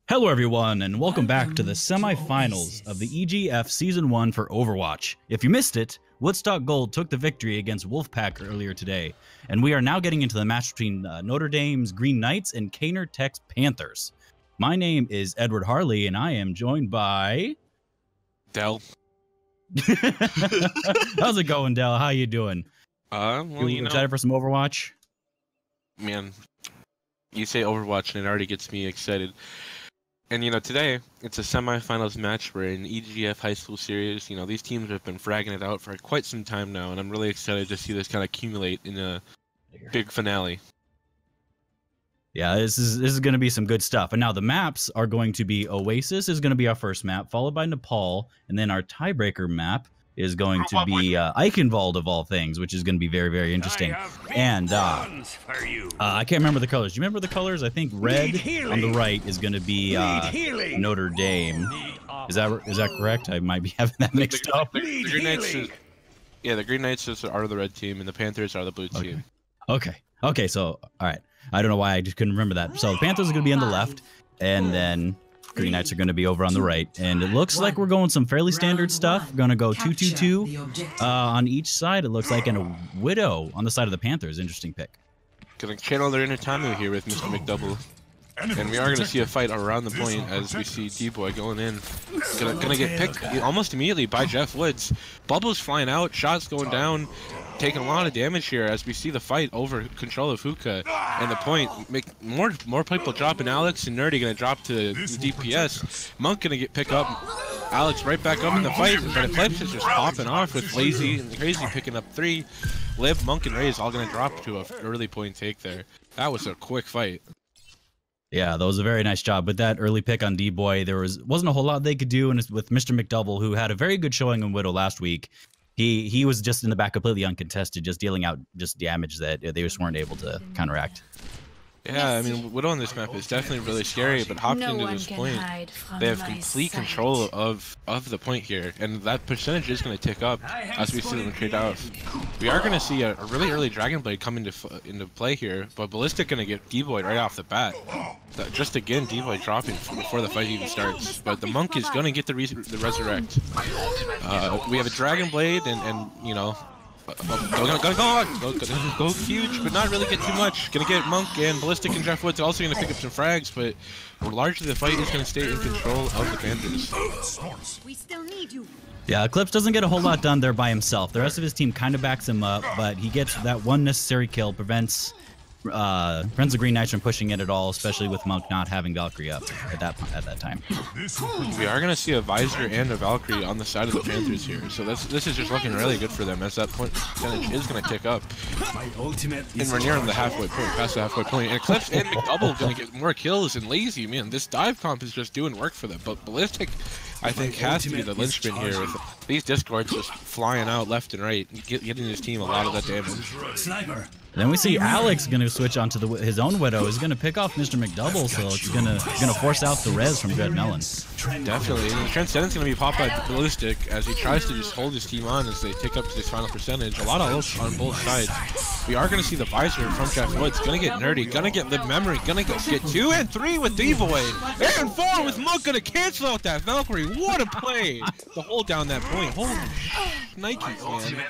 Hello everyone, and welcome back to the semifinals of the EGF Season 1 for Overwatch. If you missed it, Woodstock Gold took the victory against Wolfpack earlier today, and we are now getting into the match between Notre Dame's Green Knights and Kaner Tech's Panthers. My name is Edward Harley, and I am joined by... Dell. How's it going, Dell? How you doing? Well, you excited for some Overwatch? Man, you say Overwatch and it already gets me excited. And, today, it's a semifinals match for an EGF high school series. These teams have been fragging it out for quite some time now, and I'm really excited to see this kind of accumulate in a big finale. Yeah, this is going to be some good stuff. And now the maps are going to be Oasis is going to be our first map, followed by Nepal, and then our tiebreaker map is going to be Eichenwald of all things, which is going to be very, very interesting. And I can't remember the colors. Do you remember the colors? I think red on the right is going to be Notre Dame. Is that correct? I might be having that mixed up. The Green Knights the Green Knights are the red team, and the Panthers are the blue team. Okay. So all right, I don't know why I just couldn't remember that. So the Panthers are going to be on the left, and then Green Knights are going to be over on the right, and it looks like we're going some fairly standard stuff. We're going to go 2-2-2 on each side, it looks like, and a Widow on the side of the Panthers. Interesting pick. Going to channel their inner Tamu here with Mr. McDouble. And we are going to see a fight around the point as we see D-Boy going in. Gonna get picked almost immediately by Jeff Woods. Bubbles flying out, shots going down, taking a lot of damage here as we see the fight over control of Hookah. And the point, make more people dropping. Alex and Nerdy going to drop to DPS. Monk going to get picked up. Alex right back up in the fight, but Eclipse is just popping off with Lazy and Crazy picking up 3. Lib, Monk, and Raze all going to drop to an early point take there. That was a quick fight. Yeah, that was a very nice job. With that early pick on D-Boy, there wasn't a whole lot they could do, and with Mr. McDouble, who had a very good showing in Widow last week, he was just in the back completely uncontested, just dealing out just damage that they just weren't able to counteract. Yeah, I mean, Widow on this map is definitely really scary, but hopping into this point, they have complete control of the point here, and that percentage is going to tick up as we see them trade out. We are going to see a really early Dragon Blade come into play here, but Ballistic going to get D-Boy right off the bat. Just again, D-Boy dropping before the fight even starts, but the Monk is going to get the Resurrect. We have a Dragon Blade, and go huge, but not really get too much. Gonna get Monk and Ballistic and Jeff Woods also gonna pick up some frags, but largely the fight is gonna stay in control of the Panthers. We still need you. Yeah, Eclipse doesn't get a whole lot done there by himself. The rest of his team kind of backs him up, but he gets that one necessary kill, prevents the Green Knights from pushing it at all, especially with Monk not having Valkyrie up at that time. We are going to see a Visor and a Valkyrie on the side of the Panthers here, so this is just looking really good for them as that point percentage is going to tick up. And we're nearing the halfway point, past the halfway point. And Eclipse and McDouble going to get more kills, and Lazy, man, this dive comp is just doing work for them. But Ballistic, I think, has to be the linchpin here with these Discords just flying out left and right, getting his team a lot of that damage. Then we see Alex going to switch onto his own Widow. He's going to pick off Mr. McDouble, so it's going to force out the res from Dread Melon. Definitely. And Transcendent's going to be popped by Ballistic as he tries to just hold his team on as they take up to this final percentage. A lot of ults on both sides. We are going to see the Visor from Jeff Woods. Going to get Nerdy. Going to get Lib Memory. Going to get 2 and 3 with D-Boy. And 4 with Monk. Going to cancel out that Valkyrie. What a play to hold down that point. Holy Nikes, man.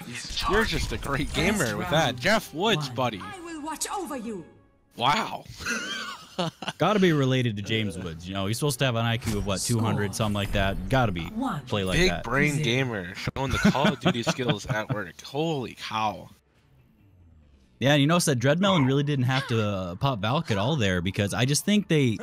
You're just a great gamer with that. Jeff Woods, buddy. I will watch over you. Wow. Gotta be related to James Woods. He's supposed to have an IQ of what, 200, something like that. Gotta be play like that. Big brain gamer showing the Call of Duty skills at work. Holy cow. Yeah, and you notice that Dreadmelon really didn't have to pop Valk at all there, because I just think the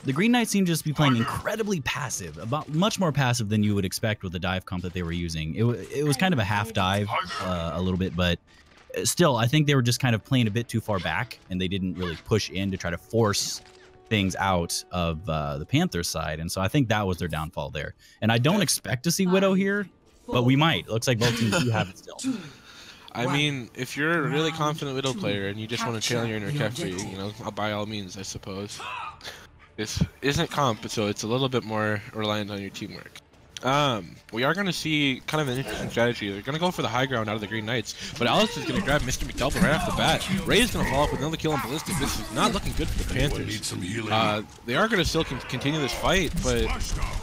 Green Knights seem to just be playing incredibly passive, much more passive than you would expect with the dive comp that they were using. It was kind of a half dive a little bit, but still, I think they were just kind of playing a bit too far back, and they didn't really push in to try to force things out of the Panthers side, and so I think that was their downfall there. And I don't expect to see Widow here, but we might. It looks like both teams do have it still. I mean, if you're a really confident Widow player and you just want to channel your inner Kefri, by all means, I suppose. This isn't comp, so it's a little bit more reliant on your teamwork. We are going to see kind of an interesting strategy. They're going to go for the high ground out of the Green Knights, but Alex is going to grab Mr. McDouble right off the bat. Ray is going to follow up with another kill on Ballistic. This is not looking good for the Panthers. They are going to still continue this fight, but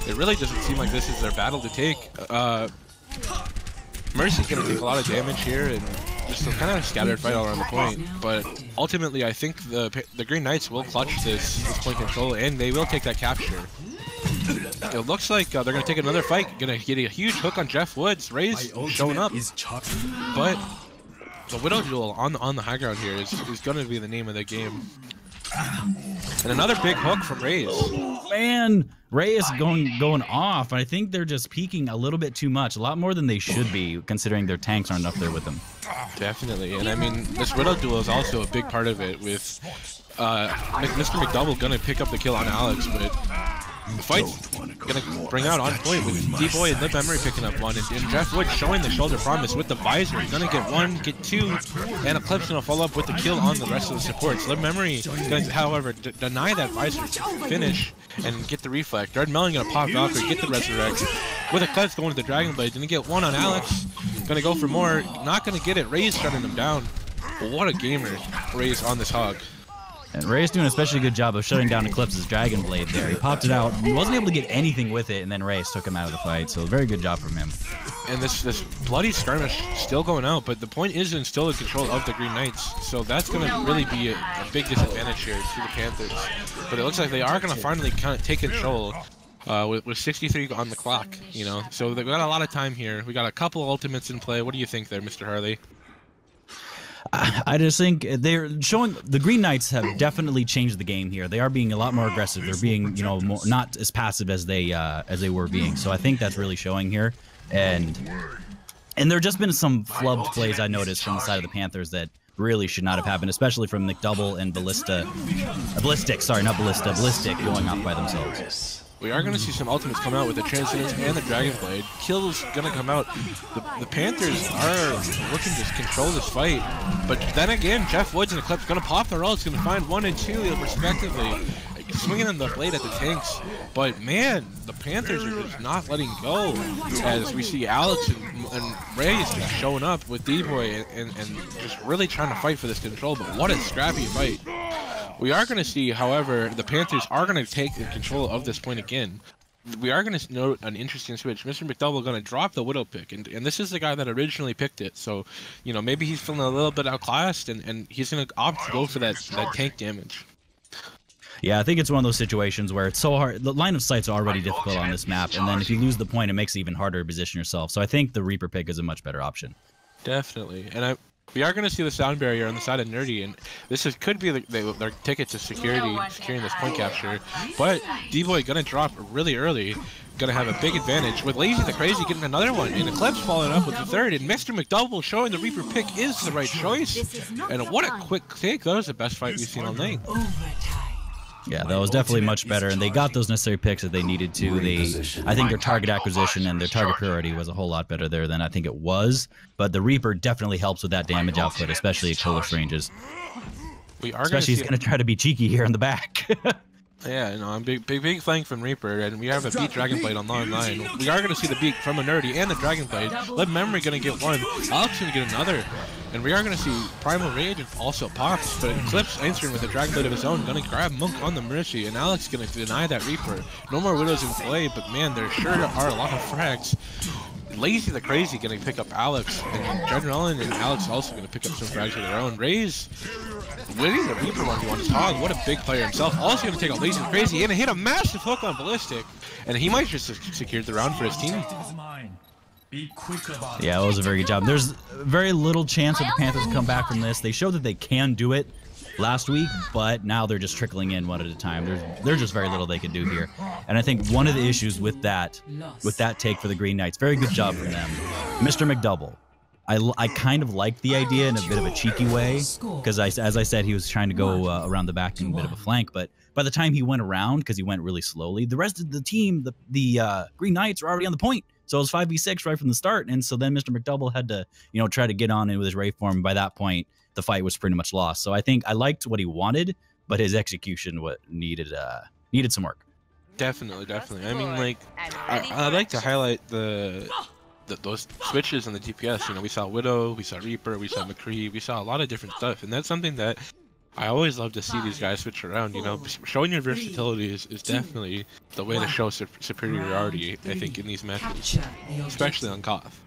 it really doesn't seem like this is their battle to take. Mercy's going to take a lot of damage here, and just a kind of scattered fight all around the point. But ultimately, I think the Green Knights will clutch this point control, and they will take that capture. It looks like they're going to take another fight, going to get a huge hook on Jeff Woods. Ray's showing up, but the Widow duel on the high ground here is going to be the name of the game. And another big hook from Rays. Man, Ray is going off. I think they're just peeking a little bit too much, a lot more than they should be, considering their tanks aren't up there with them. Definitely, and I mean, this Widow duel is also a big part of it, with Mr. McDouble going to pick up the kill on Alex, but the fight's going to bring out on point with D-Boy and Lip Memory picking up one, and Jeff Wood showing the shoulder promise with the visor. He's going to get one, get two, and Eclipse going to follow up with the kill on the rest of the supports. Lip Memory going to, however, deny that visor finish and get the reflect. Dread Melon going to pop Valkyrie, get the resurrect. With Eclipse going to the Dragon Blade, going to get one on Alex. Going to go for more, not going to get it. Ray's shutting him down. But what a gamer Ray's on this hog. And Ray's doing an especially good job of shutting down Eclipse's Dragon Blade there. He popped it out, he wasn't able to get anything with it, and then Ray's took him out of the fight. So very good job from him. And this bloody skirmish still going out, but the point is still in control of the Green Knights. So that's going to really be a big disadvantage here to the Panthers. But it looks like they are going to finally kind of take control with 63 on the clock, you know. So they've got a lot of time here. We got a couple of ultimates in play. What do you think there, Mr. Harley? I just think they're showing the Green Knights have definitely changed the game here. They are being a lot more aggressive. They're being, you know, not as passive as they were being. So I think that's really showing here. And there just been some flubbed plays I noticed from the side of the Panthers that really should not have happened, especially from McDouble and Ballistic going off by themselves. We are going to see some ultimates come out with the Transcendence and the Dragon Blade. Kill's going to come out. The Panthers are looking to control this fight. But then again, Jeff Woods and Eclipse going to pop their ults, going to find 1 and 2 respectively. Swinging on the blade at the tanks. But man, the Panthers are just not letting go. As we see Alex and Ray is just showing up with D-Boy and just really trying to fight for this control. But what a scrappy fight. We are going to see, however, the Panthers are going to take control of this point again. We are going to note an interesting switch. Mr. McDouble going to drop the Widow pick, and this is the guy that originally picked it. So, you know, maybe he's feeling a little bit outclassed, and he's going to opt to go for that tank damage. Yeah, I think it's one of those situations where it's so hard. The line of sight's already difficult on this map, and then if you lose the point, it makes it even harder to position yourself. So I think the Reaper pick is a much better option. Definitely, and we are going to see the sound barrier on the side of Nerdy, and this could be their ticket to securing this point capture. But D-Boy going to drop really early, going to have a big advantage, with Lazy the Crazy getting another one, and Eclipse following up with the third, and Mr. McDouble showing the Reaper pick is the right choice. And what a quick take. That was the best fight we've seen all night. Yeah, that was definitely much better, and they got those necessary picks that they needed to. I think their target acquisition and their target priority was a whole lot better there than I think it was. But the Reaper definitely helps with that damage output, especially at close ranges. Especially he's going to try to be cheeky here in the back. Yeah, you know, I'm big flank from Reaper, and we have a beat Dragon Blade on long line. We are going to see the beat from a Nerdy and the Dragon Blade. Lip Memory going to get one, Alex going to get another, and we are going to see Primal Rage also pops, but Eclipse answering with a Dragon Blade of his own, going to grab Monk on the Mercy, and Alex going to deny that Reaper. No more Widows in play, but man, there sure are a lot of frags. Lazy the Crazy going to pick up Alex, and Adrenaline and Alex also going to pick up some frags of their own. Ray's winning the Reaper 1v1 his hog. What a big player himself. Also going to take out Lazy the Crazy and hit a massive hook on Ballistic, and he might just have secured the round for his team. Yeah, it was a very good job. There's very little chance that the Panthers come back from this. They showed that they can do it last week, but now they're just trickling in one at a time. There's just very little they can do here. And I think one of the issues with that take for the Green Knights, very good job from them. Mr. McDouble, I kind of like the idea in a bit of a cheeky way, because as I said, he was trying to go around the back in a bit of a flank, but by the time he went around, because he went really slowly, the rest of the team, the Green Knights, are already on the point. So it was 5v6 right from the start, and so then Mr. McDouble had to, you know, try to get on in with his Ray form. By that point, the fight was pretty much lost. So I think I liked what he wanted, but his execution needed some work. Definitely, definitely. I mean, like, I'd like to highlight those switches in the DPS. You know, we saw Widow, we saw Reaper, we saw McCree, we saw a lot of different stuff, and that's something that I always love to see these guys switch around. You know, showing your versatility is definitely the way to show superiority, I think, in these matches, especially on Koth.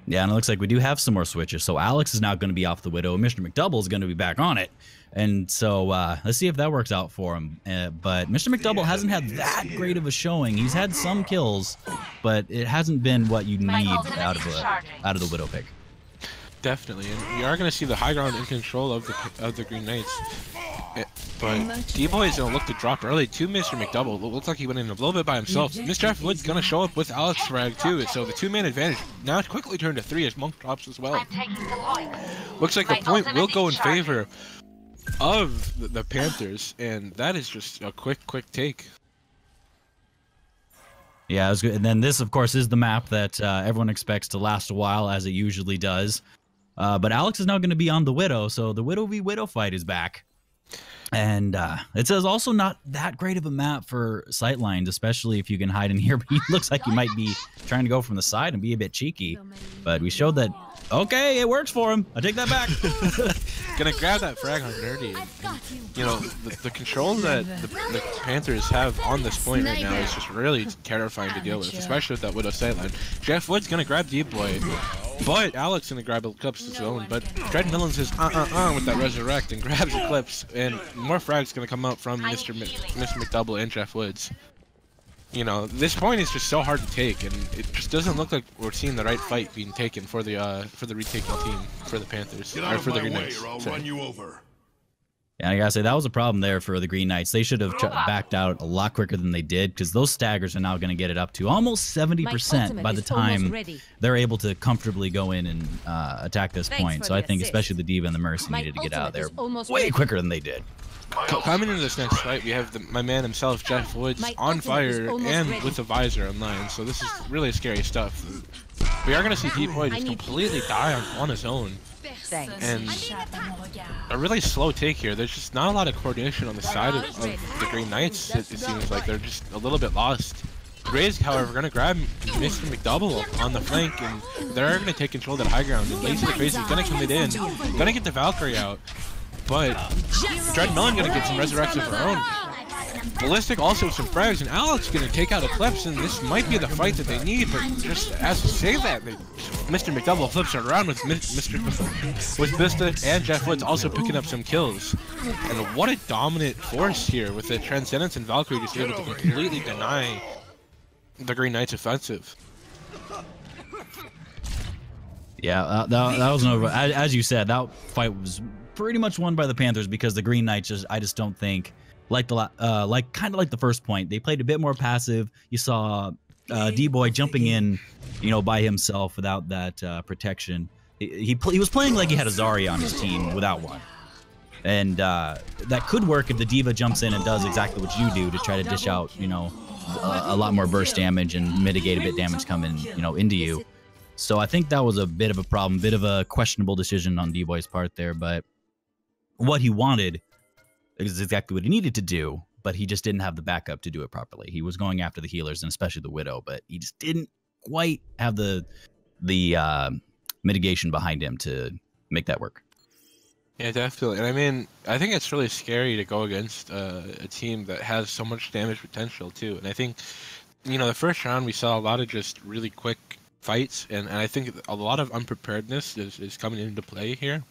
Yeah, and it looks like we do have some more switches. So Alex is now going to be off the Widow, and Mr. McDouble is going to be back on it. And so let's see if that works out for him. But Mr. McDouble hasn't had that great of a showing. He's had some kills, but it hasn't been what you need out of the Widow pick. Definitely, and we are going to see the high ground in control of the Green Knights. But D-Boy is going to look to drop early to Mr. McDouble. It looks like he went in a little bit by himself. Mr. Wood's going to show up with Alex frag too, so the 2-man advantage now quickly turned to 3 as Monk drops as well. Looks like the point will go in favor of the Panthers, and that is just a quick take. Yeah, it was good. And then this, of course, is the map that everyone expects to last a while, as it usually does. But Alex is now going to be on the Widow, so the Widow v. Widow fight is back. And it says also not that great of a map for sightlines, especially if you can hide in here. But he looks like he might be trying to go from the side and be a bit cheeky. But we showed that, okay, it works for him. I take that back. Gonna grab that frag on Nerdy. You know, the control that the Panthers have on this point right now is just really terrifying to deal with, especially with that Widow sightline. Jeff Wood's gonna grab D-Boy, but Alex gonna grab Eclipse his own. But Dread Millen says with that Resurrect and grabs Eclipse, and more frags gonna come out from Mr. McDouble and Jeff Woods. You know, this point is just so hard to take, and it just doesn't look like we're seeing the right fight being taken for the retaking team for the Panthers or for the Green Knights. Yeah, I gotta say that was a problem there for the Green Knights. They should have backed out a lot quicker than they did, because those staggers are now going to get it up to almost 70% by the time they're able to comfortably go in and attack this point. So I think especially the Diva and the Mercy needed to get out of there way quicker than they did. Coming into this next fight, we have my man himself, Jeff Woods, on fire and with a visor online. So this is really scary stuff. We are going to see D-Boy just completely die on his own. And a really slow take here. There's just not a lot of coordination on the side of the Green Knights. It seems like they're just a little bit lost. Raze, however, going to grab Mr. McDouble on the flank, and they're going to take control of that high ground. And Lazy the Crazy is going to commit in, going to get the Valkyrie out. But Dread Melon going to get some resurrects of her own. Ballistic also with some frags, and Alex going to take out Eclipse, and this might be the fight that they need. But just as to say that, Mr. McDouble flips it around with Vista and Jeff Woods also picking up some kills. And what a dominant force here with the Transcendence and Valkyrie just able to completely deny the Green Knights' offensive. Yeah, that was an as you said, that fight was pretty much won by the Panthers, because the Green Knights I just don't think, like kind of like the first point, they played a bit more passive. You saw D-Boy jumping in, you know, by himself without that protection. He was playing like he had a Zarya on his team without one. And that could work if the Diva jumps in and does exactly what you do to try to dish out, you know, a lot more burst damage and mitigate a bit damage coming, you know, into you. So I think that was a bit of a problem, bit of a questionable decision on D-Boy's part there. But what he wanted is exactly what he needed to do, but he just didn't have the backup to do it properly. He was going after the healers, and especially the Widow, but he just didn't quite have the mitigation behind him to make that work. Yeah, definitely. And I mean, I think it's really scary to go against a team that has so much damage potential too. And I think, you know, the first round we saw a lot of just really quick fights, and I think a lot of unpreparedness is coming into play here.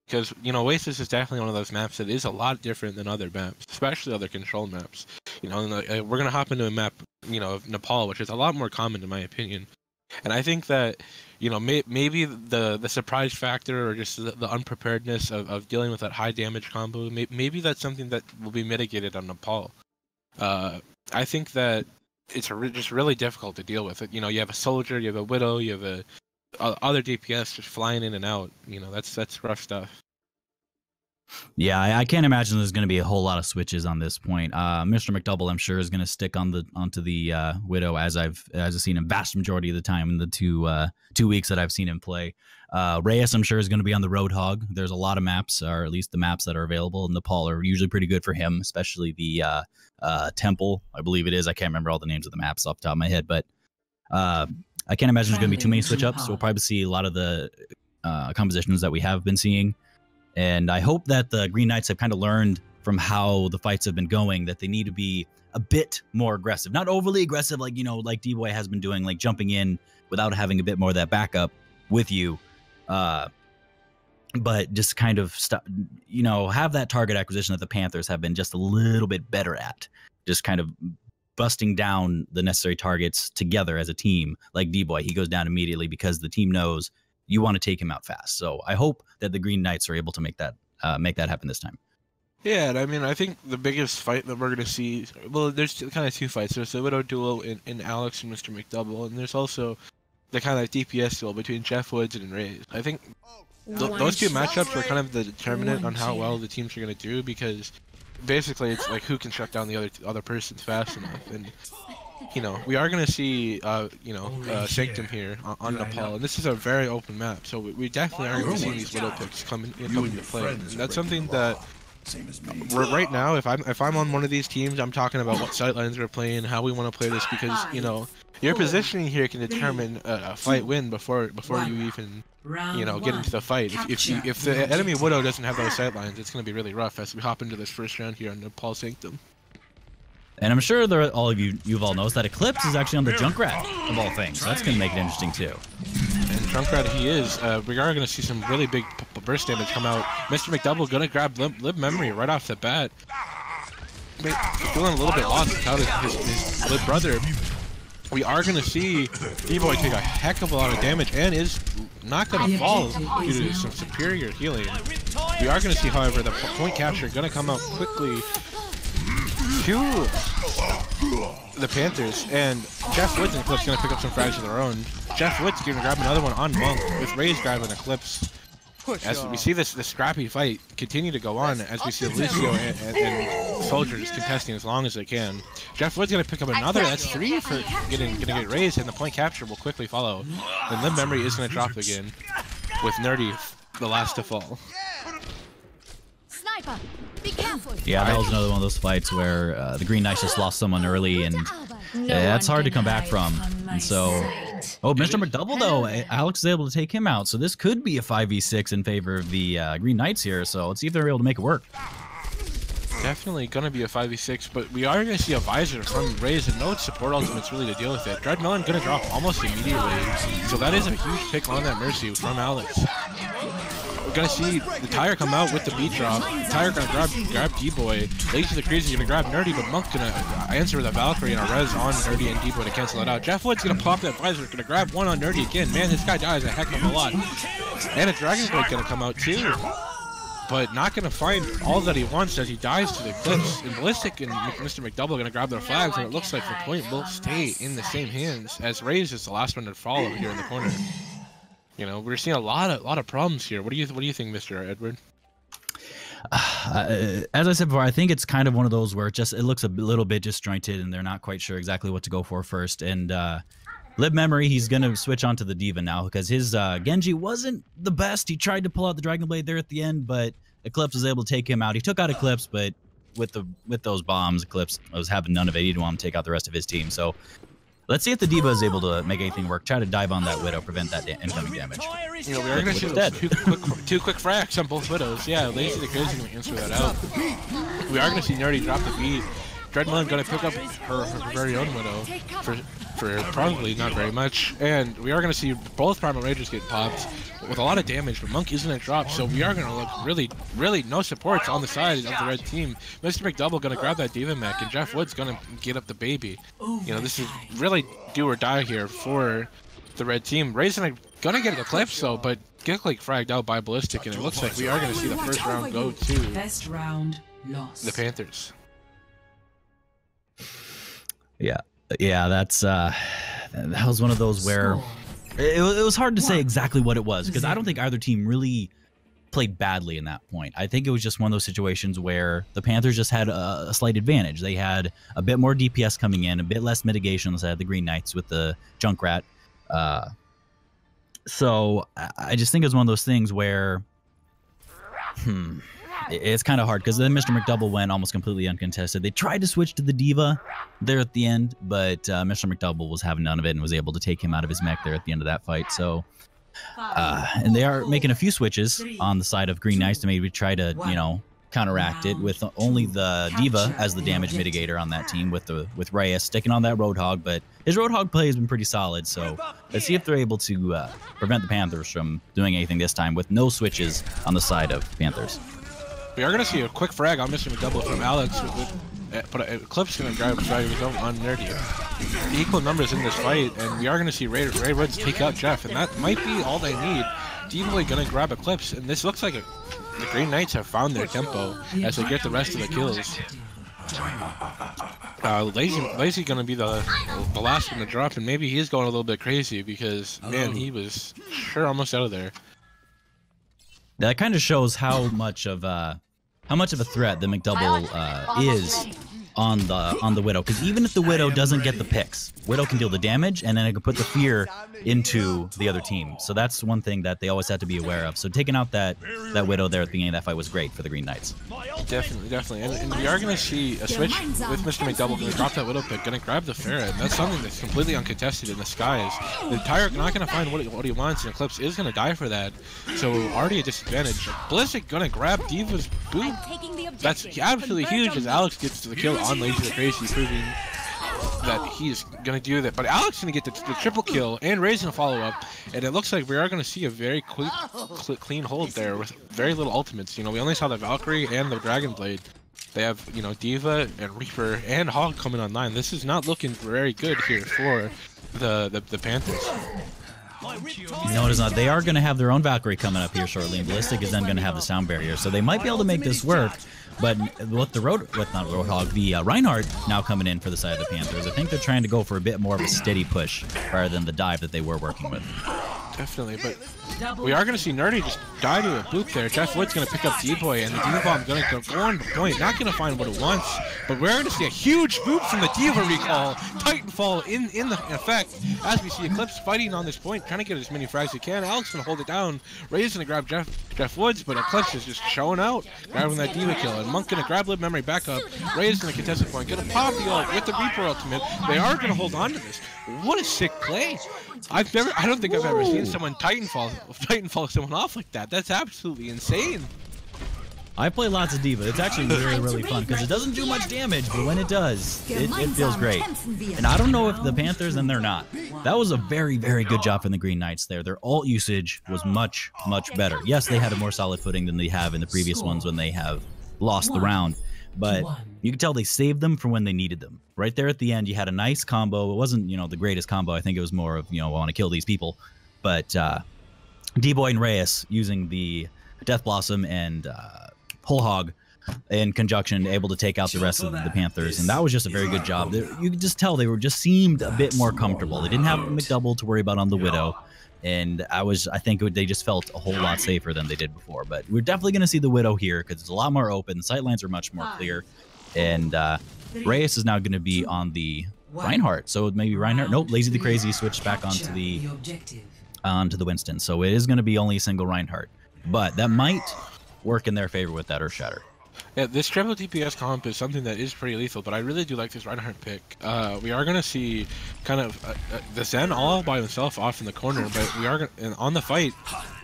Because, you know, Oasis is definitely one of those maps that is a lot different than other maps, especially other control maps. You know, and we're going to hop into a map, you know, of Nepal, which is a lot more common in my opinion. And I think that, you know, maybe the surprise factor or just the unpreparedness of dealing with that high damage combo, maybe that's something that will be mitigated on Nepal. I think that it's just really difficult to deal with it. You know, you have a soldier, you have a Widow, you have other DPS just flying in and out. You know, that's rough stuff. Yeah, I can't imagine there's going to be a whole lot of switches on this point. Mr. McDouble, I'm sure, is going to stick onto the Widow as I've seen him vast majority of the time in the 2 weeks that I've seen him play. Reyes, I'm sure, is going to be on the Roadhog. There's a lot of maps, or at least the maps that are available in Nepal are usually pretty good for him, especially the Temple, I believe it is. I can't remember all the names of the maps off the top of my head, but I can't imagine there's going to be too many switch ups. We'll probably see a lot of the compositions that we have been seeing. And I hope that the Green Knights have kind of learned from how the fights have been going that they need to be a bit more aggressive. Not overly aggressive like, like D-Boy has been doing, like jumping in without having a bit more of that backup with you. But just kind of, have that target acquisition that the Panthers have been just a little bit better at. Just kind of busting down the necessary targets together as a team. Like D-Boy, he goes down immediately because the team knows you want to take him out fast. So I hope that the Green Knights are able to make that happen this time. Yeah, and I mean, I think the biggest fight that we're going to see, well, there's kind of two fights. There's the Widow duel in Alex and Mr. McDouble, and there's also the kind of DPS duel between Jeff Woods and Rays. I think those two matchups were kind of the determinant on how well the teams are going to do, because basically it's like who can shut down the other person fast enough. And we are going to see, Sanctum here on Nepal, and this is a very open map, so we definitely are going to see these Widow picks come into play. And that's something that right now, if I'm on one of these teams, I'm talking about what sightlines we're playing, how we want to play this, because your positioning here can determine a fight win before you even get into the fight. If the enemy Widow doesn't have those sightlines, it's going to be really rough as we hop into this first round here on Nepal Sanctum. And I'm sure all of you've all noticed that Eclipse is actually on the Junkrat of all things. So that's going to make it interesting too. And Junkrat he is. We are going to see some really big burst damage come out. Mr. McDouble going to grab Lib Memory right off the bat. Feeling a little bit lost without his Lib brother. We are going to see D-Boy take a heck of a lot of damage and is not going to fall due to some superior healing. We are going to see, however, the point capture going to come out quickly to the Panthers, and Jeff Woods and Eclipse going to pick up some frags of their own. Jeff Woods going to grab another one on Monk, with Ray's grabbing Eclipse. As we see this scrappy fight continue to go on, as we see Lucio and Soldiers contesting as long as they can. Jeff Woods going to pick up another, that's 3 for getting raised, and the point capture will quickly follow. And Lib Memory is going to drop again, with Nerdy the last to fall. Sniper, be careful. Yeah, that was another one of those fights where the Green Knights just lost someone early, and that's hard to come back from. And so, Mr. McDouble though, Alex is able to take him out, so this could be a 5v6 in favor of the Green Knights here. So let's see if they're able to make it work. Definitely gonna be a 5v6, but we are gonna see a visor from Rays and no support ultimates really to deal with it. Dreadmelon gonna drop almost immediately, so that is a huge pick on that Mercy from Alex. We're gonna see the Tire come out with the beat drop. Tire gonna grab D-Boy. Lazy the Crazy gonna grab Nerdy, but Monk gonna answer with a Valkyrie and a res on Nerdy and D-Boy to cancel it out. Jeff Wood's gonna pop that visor, gonna grab one on Nerdy again. Man, this guy dies a heck of a lot. And a Dragon Blade gonna come out too, but not gonna find all that he wants as he dies to the Eclipse. And Ballistic and Mr. McDouble gonna grab their flags, and it looks like the point will stay in the same hands, as Raze is the last one to follow here in the corner. We're seeing a lot of problems here. What do you think, Mr. Edward? As I said before, I think it's kind of one of those where it looks a little bit disjointed, and they're not quite sure exactly what to go for first. And Lib Memory, he's gonna switch on to the Diva now because his Genji wasn't the best. He tried to pull out the Dragon Blade there at the end, but Eclipse was able to take him out. He took out Eclipse, but with those bombs, Eclipse was having none of it. He didn't want to take out the rest of his team. So let's see if the Diva is able to make anything work. Try to dive on that Widow, prevent that incoming damage. We are going to see two quick frags on both Widows. Yeah, Lazy the Crazy going to answer that out. We are going to see Nerdy drop the beat. Dreadmelon going to pick up her very own Widow for probably not very much. And we are going to see both Primal Ragers get popped with a lot of damage, but Monk isn't a drop, so we are going to look really no supports on the side of the red team. Mr. McDouble going to grab that Diva mech, and Jeff Wood's going to get up the baby. This is really do or die here for the red team. Ray's going to get Eclipse though, but get fragged out by Ballistic, and it looks like we are going to see the first round go to the Panthers. Yeah, that's that was one of those where it was hard to say exactly what it was, because I don't think either team really played badly in that point. I think it was just one of those situations where the Panthers just had a slight advantage. They had a bit more DPS coming in, a bit less mitigation on the side of the Green Knights with the Junkrat. So I just think it was one of those things where, it's kind of hard because then Mr. McDouble went almost completely uncontested. They tried to switch to the Diva there at the end, but Mr. McDouble was having none of it and was able to take him out of his mech there at the end of that fight. So, and they are making a few switches on the side of Green Knights to maybe try to, you know, counteract it with only the Diva as the damage mitigator on that team with Reyes sticking on that Roadhog, but his Roadhog play has been pretty solid, so let's see if they're able to prevent the Panthers from doing anything this time with no switches on the side of Panthers. We are going to see a quick frag on Mr. McDouble from Alex, but Eclipse going to grab his own on Nerdy. The equal numbers in this fight, and we are going to see Ray Woods take out Jeff, and that might be all they need. D-Boy going to grab Eclipse, and this looks like the Green Knights have found their tempo as they get the rest of the kills. Lazy going to be the last one to drop, and maybe he's going a little bit crazy because, man, he was sure almost out of there. That kind of shows how much of a threat the McDouble is on the Widow, because even if the Widow doesn't get the picks, Widow can deal the damage, and then it can put the fear into the other team. So that's one thing that they always have to be aware of. So taking out that Widow there at the beginning of that fight was great for the Green Knights. Definitely. And we are going to see a switch with Mr. McDouble going to drop that Widow pick, going to grab the Pharah, and that's something that's completely uncontested in the skies. The Tyrant not going to find what he wants, and Eclipse is going to die for that. So already a disadvantage. Blizzard going to grab Diva's boot. That's absolutely huge as Alex gets to the kill on Lazy the Crazy, proving that he's going to do that. But Alex is going to get the triple kill and Ray's going to follow up. And it looks like we are going to see a very quick, clean hold there with very little ultimates. You know, we only saw the Valkyrie and the Dragon Blade. They have, you know, Diva and Reaper and Hog coming online. This is not looking very good here for the Panthers. No, it is not. They are going to have their own Valkyrie coming up here shortly, and Ballistic is then going to have the sound barrier. So they might be able to make this work. But with the the Reinhardt now coming in for the side of the Panthers, I think they're trying to go for a bit more of a steady push rather than the dive that they were working with. Definitely, but we are going to see Nerdy just die to a boop there. Jeff Wood's going to pick up D-Boy, and the D-Bomb going to go on the point. Not going to find what it wants, but we're going to see a huge boop from the Diva recall. Titanfall in effect as we see Eclipse fighting on this point, trying to get as many frags as he can. Alex going to hold it down. Ray's going to grab Jeff Woods, but Eclipse is just showing out, grabbing that Diva kill. And Monk going to grab Lib Memory back up. Ray's going to contest the point, going to pop the ult with the Reaper ultimate. They are going to hold on to this. What a sick play! I don't think I've ever seen someone Titanfall someone off like that. That's absolutely insane. I play lots of Diva. It's actually really fun because it doesn't do much damage, but when it does, it feels great. And I don't know if the Panthers, and they're not. That was a very good job from the Green Knights there. Their ult usage was much better. Yes, they had a more solid footing than they have in the previous ones when they have lost the round, but you can tell they saved them for when they needed them. Right there at the end, you had a nice combo. It wasn't, you know, the greatest combo. I think it was more of, you know, I want to kill these people. But D-Boy and Reyes using the Death Blossom and Whole Hog in conjunction, able to take out the rest of the Panthers, and that was just a very good job. You could just tell they were just seemed a bit more comfortable. They didn't have McDouble to worry about on the Widow, and I think they just felt a whole lot safer than they did before. But we're definitely going to see the Widow here because it's a lot more open. The sightlines are much more clear, and Reyes is now going to be on the Reinhardt. So maybe Reinhardt. Nope, Lazy the Crazy switched back onto the Winston. So it is going to be only a single Reinhardt, but that might work in their favor with that Earthshatter. Yeah, this triple DPS comp is something that is pretty lethal, but I really do like this Reinhardt pick. We are going to see kind of the Zen all by himself off in the corner, but we are on the fight,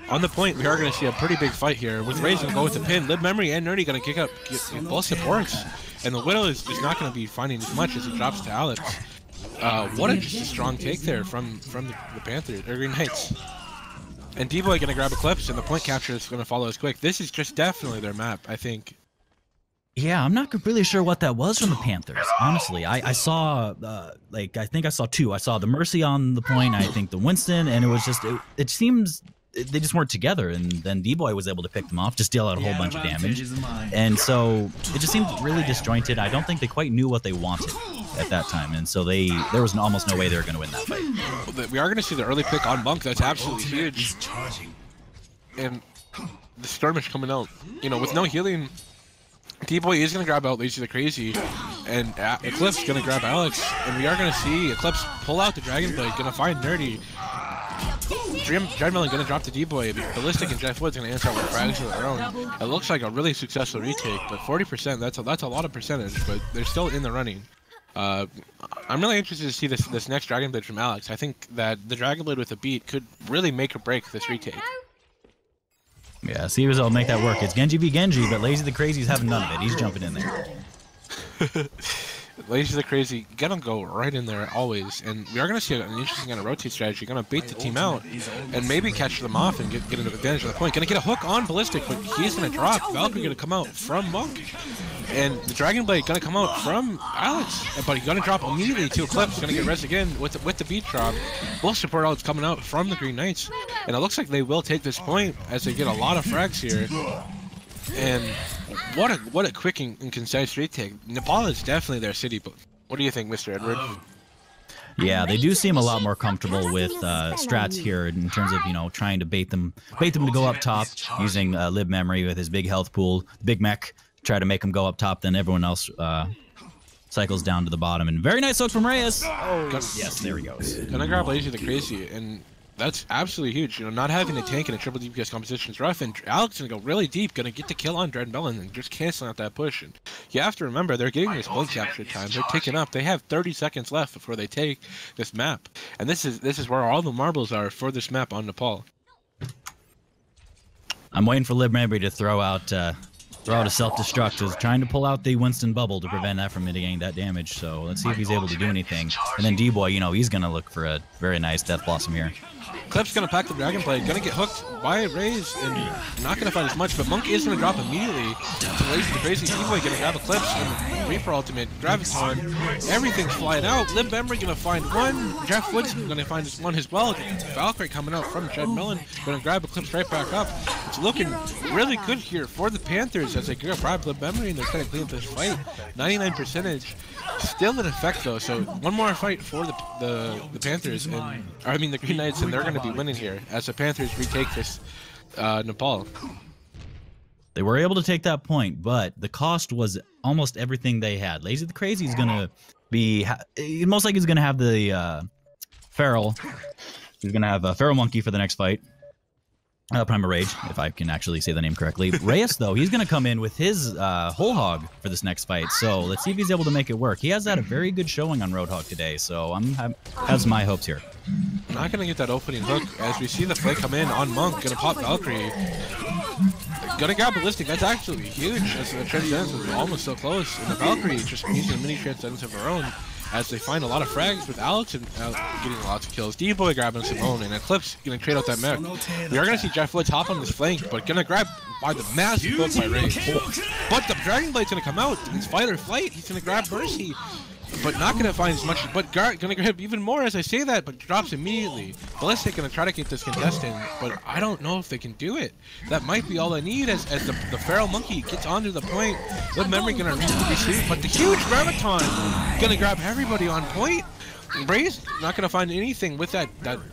on the point, we are going to see a pretty big fight here with Ray's going to go with the pin. Lib Memory and Nerdy going to kick up both supports, and the Widow is just not going to be finding as much as it drops to Alex. What a strong take there from the Panthers, or Green Knights. And D-Boy going to grab Eclipse, and the point capture is going to follow as quick. This is just definitely their map, I think. Yeah, I'm not completely sure what that was from the Panthers, honestly. I saw, I think I saw two. I saw the Mercy on the point, I think the Winston, and it was just, it seems they just weren't together, and then D-Boy was able to pick them off, just deal out a whole bunch of damage. And so it just seemed really disjointed. I don't think they quite knew what they wanted at that time, and so there was almost no way they were going to win that fight. We are going to see the early pick on Monk. That's absolutely huge. And the skirmish coming out. You know, with no healing, D-Boy is going to grab out Lazy the Crazy, and Eclipse going to grab Alex, and we are going to see Eclipse pull out the Dragon Blade, going to find Nerdy. Dreadmelon going to drop the D-Boy, Ballistic and Jeff Wood's going to answer with frags of their own. It looks like a really successful retake, but 40%, that's a lot of percentage, but they're still in the running. I'm really interested to see this next Dragon Blade from Alex. I think that the Dragon Blade with a beat could really make or break this retake. Yeah, see if he'll make that work. It's Genji v Genji, but Lazy the Crazy's having none of it. He's jumping in there. Lazy the Crazy, gonna go right in there always, and we are gonna see an interesting kind of rotate strategy. Gonna bait the team out, and maybe catch them off and get an advantage of the point. Gonna get a hook on Ballistic, but he's gonna drop. Valkyrie gonna come out from Monk, and the Dragon Blade gonna come out from Alex, but he's gonna drop immediately to Eclipse. Gonna get res again with the beat drop. Both support outs coming out from the Green Knights, and it looks like they will take this point as they get a lot of frags here. And what a quick and concise retake. Nepal is definitely their city, but what do you think, Mr. Edward? Yeah, they do seem a lot more comfortable with strats here in terms of, you know, trying to bait them to go up top using Lib Memory with his big health pool, big mech, try to make them go up top, then everyone else cycles down to the bottom. And very nice hook from Reyes. Oh, yes, there he goes. Gonna grab Lazy the Crazy, and that's absolutely huge. You know, not having a tank in a triple DPS competition is rough, and Alex is gonna go really deep, gonna get the kill on Dreadmelon and just canceling out that push. And you have to remember, they're getting this point capture time. They're ticking up. They have 30 seconds left before they take this map, and this is where all the marbles are for this map on Nepal. I'm waiting for Lib Memory to throw out a self-destruct. Is trying to pull out the Winston bubble to prevent that from mitigating that damage. So let's see if he's able to do anything. And then D-Boy, you know, he's gonna look for a very nice Death Blossom here. Clip's gonna pack the Dragon Blade, gonna get hooked by Raze, and not gonna find as much, but Monk is gonna drop immediately to Lazy the Crazy. D-Boy gonna grab Eclipse and Reaper Ultimate, Graviton, everything's flying out. Lib Memory gonna find one, Jeff Woods gonna find one as well. Valkyrie coming out from Dreadmelon, gonna grab Eclipse right back up. It's looking really good here for the Panthers as they grab Lib Memory and they're trying to clean up this fight. 99 percentage. Still in effect though, so one more fight for the Panthers, and I mean the Green Knights, and they're going to be winning here as the Panthers retake this Nepal. They were able to take that point, but the cost was almost everything they had. Lazy the Crazy is going to be, most likely he's going to have the Feral. He's going to have a Feral Monkey for the next fight. Primal Rage, if I can actually say the name correctly. Reyes, though, he's going to come in with his Whole Hog for this next fight, so let's see if he's able to make it work. He has had a very good showing on Roadhog today, so has my hopes here. Not going to get that opening hook as we see the play come in on Monk, going to pop Valkyrie. Going to grab Ballistic, that's actually huge as the Transcendence was almost so close, and the Valkyrie just using a mini Transcendence of her own as they find a lot of frags with Alex and getting lots of kills. D-Boy grabbing some own, and Eclipse gonna trade out that mech. We are gonna see Jeff Woods hop on this flank, but gonna grab by the massive hook by Rage. But the Dragon Blade's gonna come out. It's fight or flight. He's gonna grab Mercy, but not gonna find as much. But gonna grab even more as I say that, but drops immediately. Ballistic gonna try to get this contestant, but I don't know if they can do it. That might be all they need as the Feral Monkey gets onto the point. Lib Memory gonna receive, but the huge Graviton gonna grab everybody on point. Braze not gonna find anything with that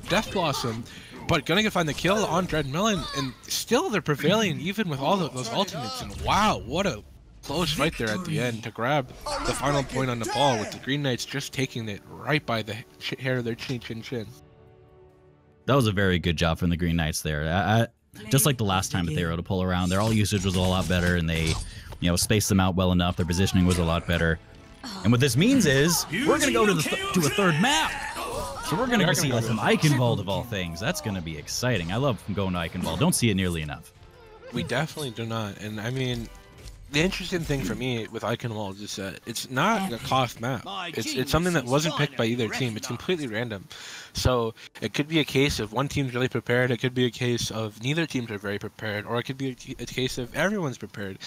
Death Blossom, but gonna find the kill on Dreadmelon, and still they're prevailing even with all those ultimates. And wow, what a close fight there at the end to grab the final point on Nepal, with the Green Knights just taking it right by the hair of their chin. That was a very good job from the Green Knights there. Just like the last time that they were able to pull around, their all usage was a lot better, and they, you know, spaced them out well enough. Their positioning was a lot better. And what this means is we're gonna go to a third map. So we're gonna see some Eichenwald of all things. That's gonna be exciting. I love going to Eichenwald. Don't see it nearly enough. We definitely do not, and I mean, the interesting thing for me with Eichenwald is that it's not a cost map. It's something that wasn't picked by either team. It's completely random. So it could be a case of one team's really prepared. It could be a case of neither teams are very prepared, or it could be a case of everyone's prepared.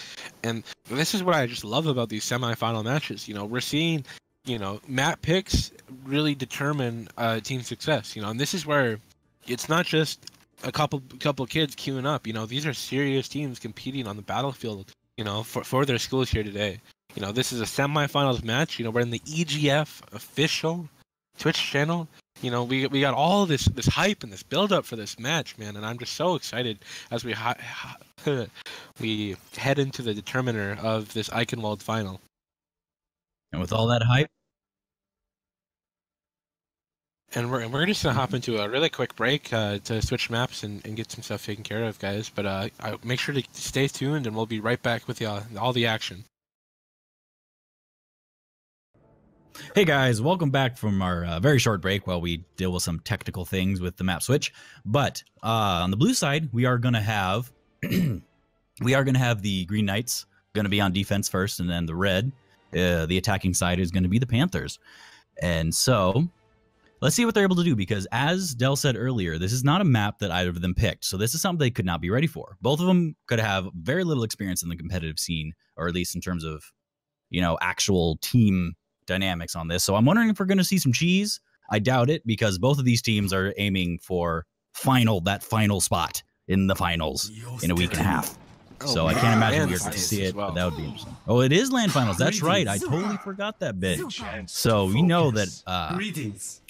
And this is what I just love about these semi-final matches. You know, we're seeing, you know, map picks really determine team success. You know, and this is where it's not just a couple kids queuing up. You know, these are serious teams competing on the battlefield, you know, for their schools here today. You know, this is a semifinals match. You know, we're in the EGF official Twitch channel, You know, we got all this hype and this build up for this match, man, and I'm just so excited as we we head into the determiner of this Eichenwald final. And with all that hype, and we're just gonna hop into a really quick break to switch maps and get some stuff taken care of, guys. But make sure to stay tuned, and we'll be right back with all the action. hey guys, welcome back from our very short break while we deal with some technical things with the map switch. But on the blue side, we are gonna have the Green Knights gonna be on defense first, and then the red, the attacking side, is gonna be the Panthers. And so let's see what they're able to do, because as Del said earlier, this is not a map that either of them picked. So this is something they could not be ready for. Both of them could have very little experience in the competitive scene, or at least in terms of, you know, actual team dynamics on this. So I'm wondering if we're going to see some cheese. I doubt it, because both of these teams are aiming for that final spot in the finals in a week and a half. So I can't imagine we're going to see it, but that would be interesting. Oh, it is land finals. That's right. I totally forgot that bit. So we know that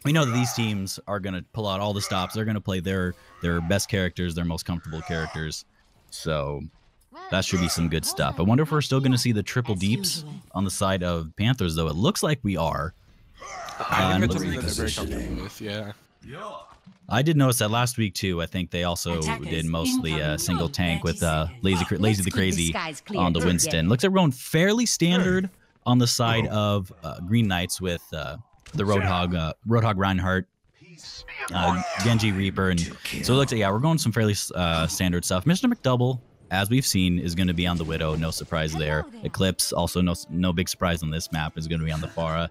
these teams are going to pull out all the stops. They're going to play their best characters, their most comfortable characters. So that should be some good stuff. I wonder if we're still going to see the triple deeps on the side of Panthers, though. It looks like we are. I think that's something that they're very comfortable with, yeah. I did notice that last week too. I think they also did mostly a single tank with Lazy the Crazy on the Winston. Looks like we're going fairly standard on the side of Green Knights with the Roadhog Reinhardt, Genji Reaper, and so it looks like, yeah, we're going some fairly standard stuff. Mr. McDouble, as we've seen, is going to be on the Widow. No surprise there. Eclipse, also no big surprise on this map, is going to be on the Pharah.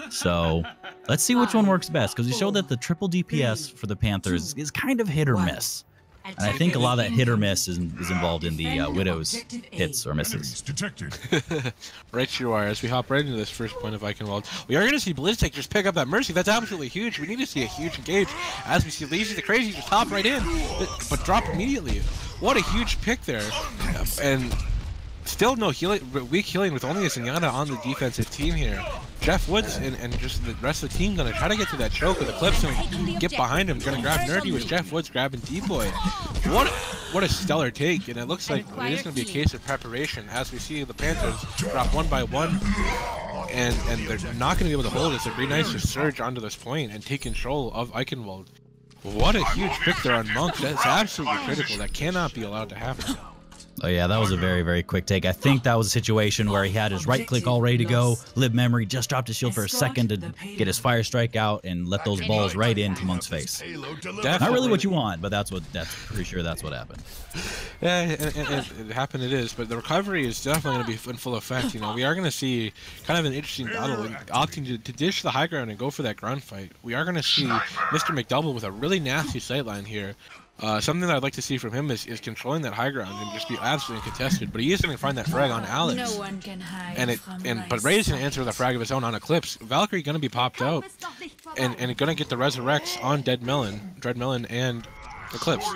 So let's see which one works best, because we showed that the triple DPS for the Panthers is kind of hit or miss. And I think a lot of that hit or miss is involved in the Widow's hits or misses. Right you are. As we hop right into this first point of Eichenwald, we are going to see Ballistic just pick up that Mercy. That's absolutely huge. We need to see a huge engage as we see Lazy the Crazy just hop right in, but drop immediately. What a huge pick there. And still no healing, weak healing with only a Zenyatta on the defensive team here. Jeff Woods and just the rest of the team gonna try to get to that choke with Eclipse and get behind him. Gonna grab Nerdy with Jeff Woods grabbing D-Boy. What a stellar take, and it looks like it is gonna be a case of preparation as we see the Panthers drop one by one, and they're not gonna be able to hold it. The Green Knights just surge onto this point and take control of Eichenwald. What a huge pick there on Monk. That's absolutely critical. That cannot be allowed to happen. Oh yeah, that was a very, very quick take. I think that was a situation where he had his right click all ready to go, live memory, just dropped his shield for a second to get his fire strike out and let those balls right into Monk's face. Not really what you want, but that's pretty sure that's what happened. Yeah, and it happened, it is, but the recovery is definitely going to be in full effect. You know, we are going to see kind of an interesting battle, opting to dish the high ground and go for that ground fight. We are going to see Mr. McDouble with a really nasty sightline here. Something that I'd like to see from him is controlling that high ground and just be absolutely contested. But he is going to find that frag on Alex. No one can hide but Ray's going to answer with a frag of his own on Eclipse. Valkyrie going to be popped out and going to get the resurrects on Dread Melon and Eclipse.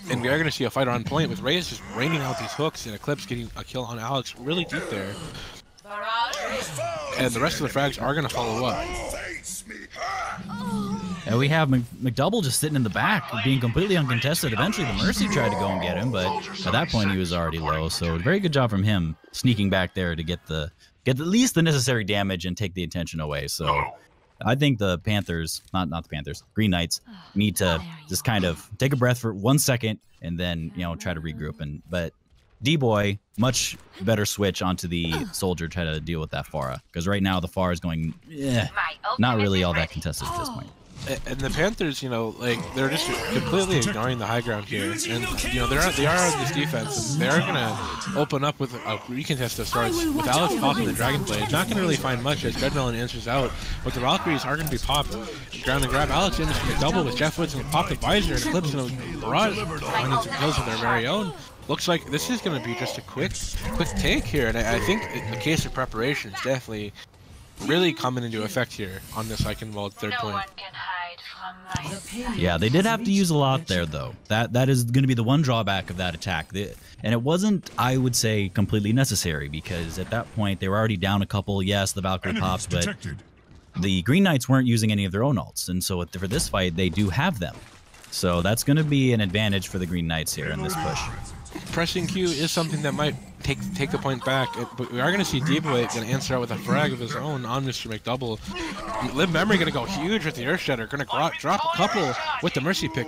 And we are going to see a fight on point with Reyes just raining out these hooks and Eclipse getting a kill on Alex really deep there. And the rest of the frags are going to follow up. And we have McDouble just sitting in the back, being completely uncontested. Eventually, the Mercy tried to go and get him, but at that point, he was already low. So, very good job from him sneaking back there to get at least the necessary damage and take the attention away. So, I think the Panthers, not the Panthers, Green Knights, need to just kind of take a breath for 1 second and then, you know, try to regroup. But D-Boy, much better switch onto the Soldier, try to deal with that Pharah, because right now the Pharah is going, not really all that contested at this point. And the Panthers, you know, like, they're just completely ignoring the high ground here. And, you know, they are on this defense, and they're going to open up with a recontest of sorts. With Alex popping the Dragon Blade, not going to really find much as Dreadmelon answers out. But the Valkyries are going to be popped. Ground and grab Alex in from McDouble with Jeff Woods and pop the Visor and Eclipse and Barrage finding some kills of their very own. Looks like this is going to be just a quick take here. And I think the case of preparation is definitely really coming into effect here on this Eichenwald third point. Yeah, they did have to use a lot there, though. That is going to be the one drawback of that attack. And it wasn't, I would say, completely necessary, because at that point, they were already down a couple. Yes, the Valkyrie pops, but the Green Knights weren't using any of their own ults, and so for this fight, they do have them. So that's going to be an advantage for the Green Knights here in this push. Pressing Q is something that might take the point back, but we are going to see D-Boy going to answer out with a frag of his own on Mr. McDouble. Live Memory going to go huge with the Earthshatter, going to drop a couple with the Mercy pick.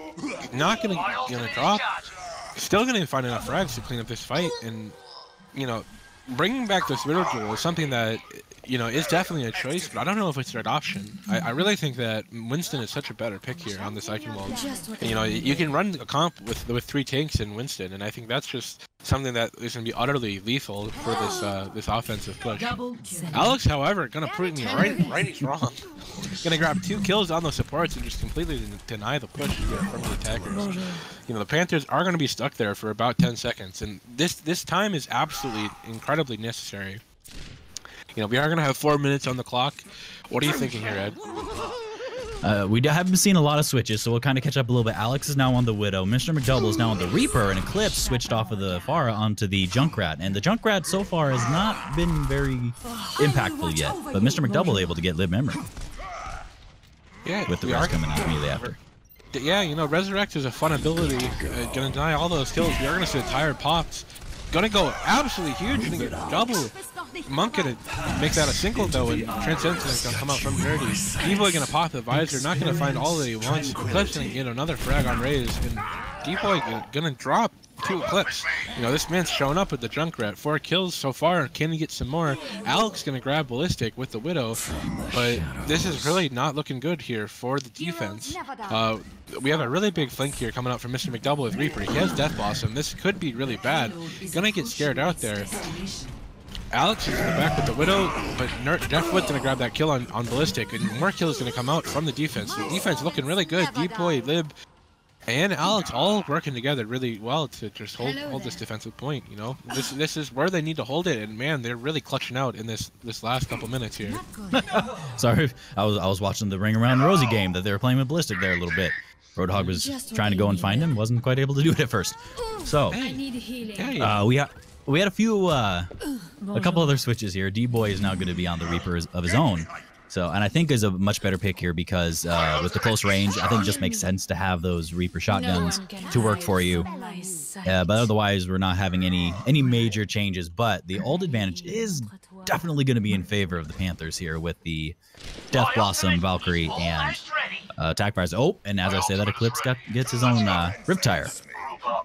Not going to drop. Still going to find enough frags to clean up this fight, and you know, bringing back this Widow Duel is something that, you know, is definitely a choice, but I don't know if it's the right option. I really think that Winston is such a better pick here on this Icon Wall. You know, you can run a comp with 3 tanks in Winston, and I think that's just something that is going to be utterly lethal for this offensive push. Alex, however, going to prove me right wrong. Going to grab 2 kills on those supports and just completely deny the push from the attackers. You know, the Panthers are going to be stuck there for about 10 seconds, and this time is absolutely incredibly necessary. You know, we are going to have 4 minutes on the clock. What are you thinking here, Ed? We haven't seen a lot of switches, so we'll kind of catch up a little bit. Alex is now on the Widow. Mr. McDouble is now on the Reaper, and Eclipse switched off of the Pharah onto the Junkrat. And the Junkrat so far has not been very impactful yet, but Mr. McDouble able to get Live Memory. Yeah, with the rest coming out immediately after. Yeah, you know, Resurrect is a fun ability. Gonna deny all those kills. We are gonna see the tire pops. Gonna go absolutely huge. Gonna get double. Monk gonna make that a single though, and Transcendence gonna come out from dirty. D-Boy gonna pop the visor. Not gonna find all that he wants. Eclipse gonna get another frag on Raze, and D-Boy gonna drop 2 Eclipse. You know, this man's showing up with the Junkrat. 4 kills so far. Can he get some more? Alex gonna grab Ballistic with the Widow, but this is really not looking good here for the defense. We have a really big flank here coming out from Mr. McDouble with Reaper. He has Death Blossom. This could be really bad. Gonna get scared out there. Alex is in the back with the Widow, but Jeff Wood's gonna grab that kill on Ballistic, and more kills gonna come out from the defense. The defense looking really good. D-Boy, Lib, and Alex all working together really well to just hold this defensive point. You know, this is where they need to hold it, and man, they're really clutching out in this last couple minutes here. Sorry, I was watching the Ring Around Rosie game that they were playing with Ballistic there a little bit. Roadhog was trying to go and find him, wasn't quite able to do it at first. So we had a couple other switches here. D-Boy is now going to be on the Reaper of his own. So, and I think is a much better pick here because with the close range, I think it just makes sense to have those Reaper shotguns to work for you. But otherwise, we're not having any major changes. But the ult advantage is definitely going to be in favor of the Panthers here with the Death Blossom, Valkyrie, and attack fires. Oh, and as I say that, Eclipse gets his own Riptire.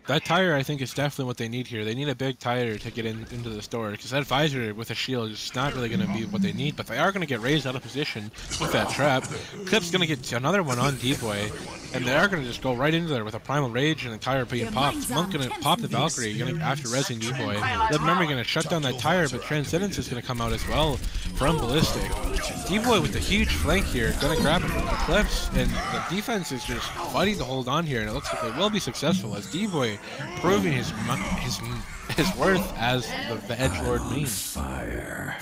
That tire, I think, is definitely what they need here. They need a big tire to get into the store, because that visor with a shield is not really going to be what they need, but they are going to get raised out of position with that trap. Clip's going to get another one on D-Boy, and they are going to just go right into there with a Primal Rage and a tire being popped. Monk going to pop the Valkyrie after rezzing D-Boy. Liv Memory going to shut down that tire, but Transcendence is going to come out as well from Ballistic. D-Boy with the huge flank here, going to grab it from Clips, and the defense is just fighting to hold on here, and it looks like they will be successful as D-Boy proving his worth as the edgelord main. Fire.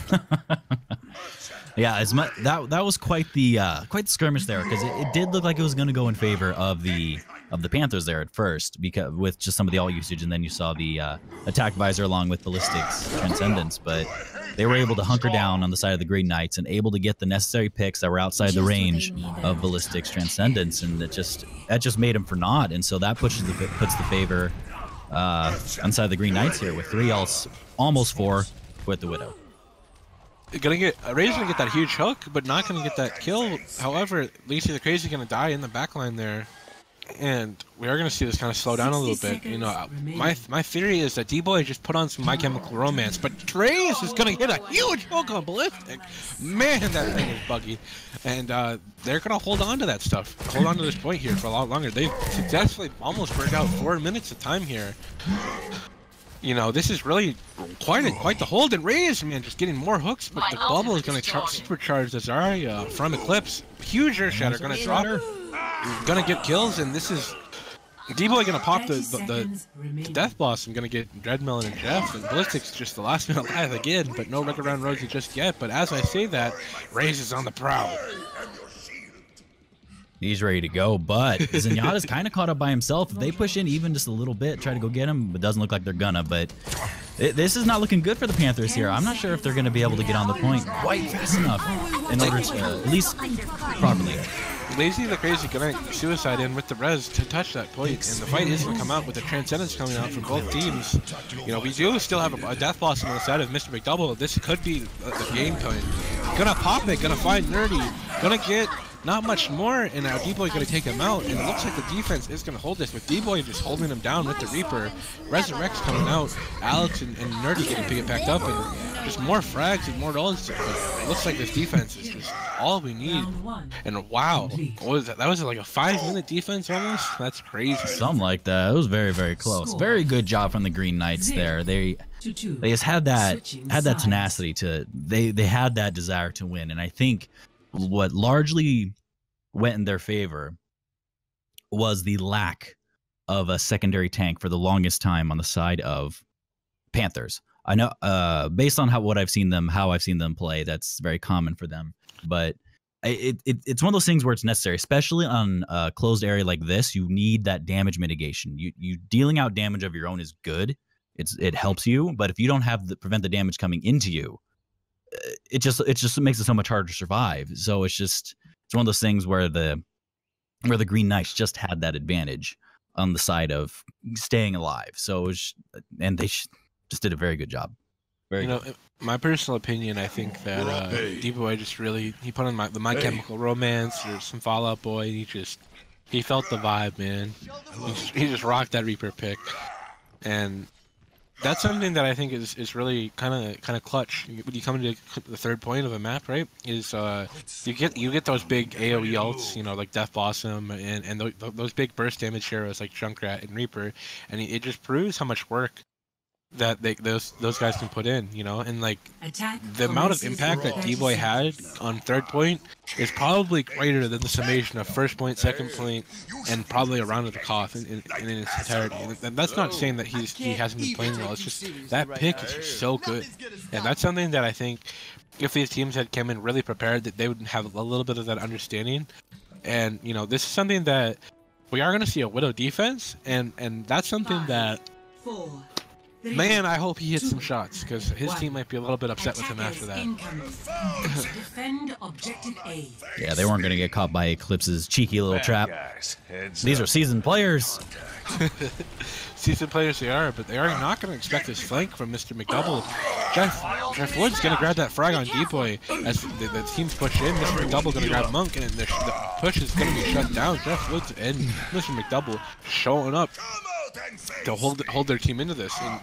Yeah, that was quite the skirmish there, because it did look like it was going to go in favor of the Panthers there at first, because with just some of the ult usage, and then you saw the attack visor along with Ballistic's Transcendence, but they were able to hunker down on the side of the Green Knights and able to get the necessary picks that were outside the range of Ballistic's Transcendence, and that just made them for naught, and so that puts the favor inside the Green Knights here with 3 ults, almost 4 with the Widow. Ray's gonna get that huge hook, but not gonna get that kill. However, Lacey the Crazy gonna die in the backline there, and we are gonna see this kind of slow down a little bit. You know, my theory is that D-Boy just put on some My Chemical Romance, but Trace is gonna get a huge hook on Ballistic. Man, that thing is buggy, and they're gonna hold on to that stuff, hold on to this point here for a lot longer. They've successfully almost burned out 4 minutes of time here. You know, this is really quite the hold, and Reyes, man, just getting more hooks, but the bubble is going to supercharge the Zarya from Eclipse. Huge Earthshatter, going to drop her, going to get kills, and this is D-Boy going to pop the Death Blossom, going to get Dreadmelon and Jeff, and Ballistic's just the last man alive again, but no Wreck Around Rosie just yet. But as I say that, Reyes is on the prowl. He's ready to go, but Zenyatta's kind of caught up by himself. If they push in even just a little bit, try to go get him, it doesn't look like they're gonna, but This is not looking good for the Panthers here. I'm not sure if they're going to be able to get on the point quite fast enough in order to at least properly. Lazy the Crazy gonna suicide in with the res to touch that point, and the fight is gonna come out with the Transcendence coming out from both teams. You know, we do still have a Death Blossom on the side of Mr. McDouble. This could be the game point. Gonna pop it, gonna find Nerdy, gonna get not much more, and now D-Boy gonna take him out, and it looks like the defense is gonna hold this with D-Boy just holding him down with the Reaper. Resurrect's coming out, Alex and Nerdy getting pick it back up, and just more frags and more rolls. It looks like this defense is just all we need. And wow, what was that? That was like a 5-minute defense almost? That's crazy. Something like that. It was very, very close. Very good job from the Green Knights there. They just had that tenacity to they had that desire to win, and I think what largely went in their favor was the lack of a secondary tank for the longest time on the side of Panthers. I know, based on how I've seen them play, that's very common for them. But it's one of those things where it's necessary, especially on a closed area like this. You need that damage mitigation. You dealing out damage of your own is good. It helps you, but if you don't have prevent the damage coming into you, it just makes it so much harder to survive. So it's one of those things where the Green Knights just had that advantage on the side of staying alive. So and they just did a very good job. You know, my personal opinion, I think that D-Boy just really he put on the My Chemical Romance or some Fall Out Boy. He felt the vibe, man. He just rocked that Reaper pick, and that's something that I think is really kind of clutch when you come into the third point of a map, right? Is you get those big AOE ults, you know, like Death Blossom and those big burst damage heroes like Junkrat and Reaper, and it just proves how much work that those guys can put in, you know, and like the amount of impact that D-Boy had on third point is probably greater than the summation of first point, second point, and probably a round of the cough in its entirety. And that's not saying that he hasn't been playing well. It's just that pick is just so good, and that's something that I think if these teams had come in really prepared, that they would have a little bit of that understanding. And you know, this is something that we are going to see a Widow defense, and that's something that. Man, I hope he hits some shots, because his team might be a little bit upset with him after that. Yeah, they weren't going to get caught by Eclipse's cheeky little trap. These are seasoned players. Seasoned players they are, but they are not going to expect this flank from Mr. McDouble. Jeff Wood's going to grab that frag on D-Boy as the teams push in. Mr. McDouble going to grab Monk, and the push is going to be shut down. Jeff Woods and Mr. McDouble showing up to hold their team into this. And